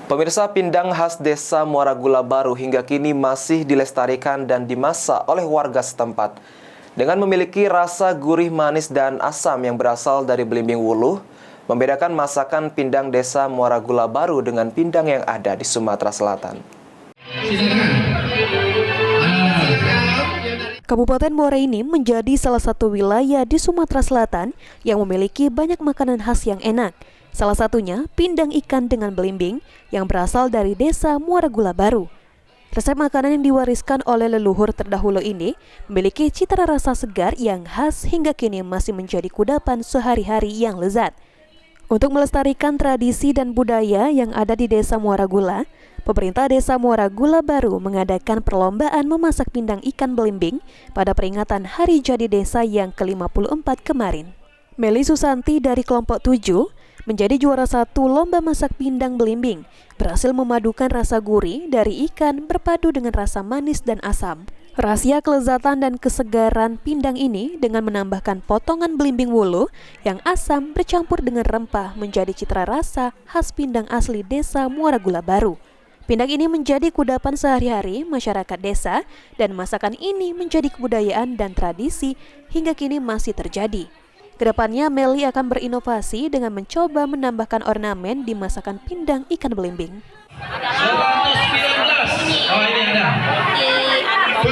Pemirsa, pindang khas desa Muara Gula Baru hingga kini masih dilestarikan dan dimasak oleh warga setempat. Dengan memiliki rasa gurih, manis, dan asam yang berasal dari belimbing wuluh, membedakan masakan pindang desa Muara Gula Baru dengan pindang yang ada di Sumatera Selatan. Kabupaten Muara ini menjadi salah satu wilayah di Sumatera Selatan yang memiliki banyak makanan khas yang enak. Salah satunya pindang ikan dengan belimbing yang berasal dari desa Muara Gula Baru. Resep makanan yang diwariskan oleh leluhur terdahulu ini memiliki cita rasa segar yang khas hingga kini masih menjadi kudapan sehari-hari yang lezat. Untuk melestarikan tradisi dan budaya yang ada di desa Muara Gula, pemerintah desa Muara Gula Baru mengadakan perlombaan memasak pindang ikan belimbing pada peringatan Hari Jadi Desa yang ke-54 kemarin. Meli Susanti dari kelompok 7 menjadi juara 1 lomba masak pindang belimbing, berhasil memadukan rasa gurih dari ikan berpadu dengan rasa manis dan asam. Rahasia kelezatan dan kesegaran pindang ini dengan menambahkan potongan belimbing wuluh yang asam bercampur dengan rempah menjadi citra rasa khas pindang asli desa Muara Gula Baru. Pindang ini menjadi kudapan sehari-hari masyarakat desa dan masakan ini menjadi kebudayaan dan tradisi hingga kini masih terjadi. Kedepannya, Meli akan berinovasi dengan mencoba menambahkan ornamen di masakan pindang ikan belimbing. 119. Oh, ini ada. 70.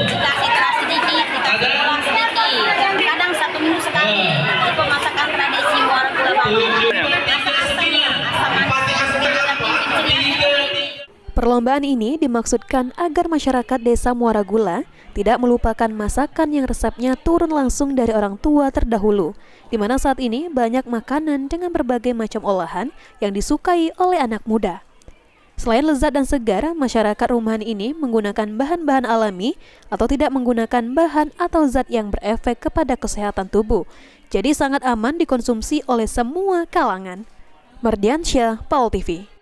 Dikasih terasi sedikit, dikasih bawang sedikit. Kadang 1 minggu sekali. Itu masakan tradisi Muara Gula Baru. Perlombaan ini dimaksudkan agar masyarakat desa Muara Gula tidak melupakan masakan yang resepnya turun langsung dari orang tua terdahulu, di mana saat ini banyak makanan dengan berbagai macam olahan yang disukai oleh anak muda. Selain lezat dan segar, masyarakat rumahan ini menggunakan bahan-bahan alami atau tidak menggunakan bahan atau zat yang berefek kepada kesehatan tubuh, jadi sangat aman dikonsumsi oleh semua kalangan. Mardiansyah, PAUL TV.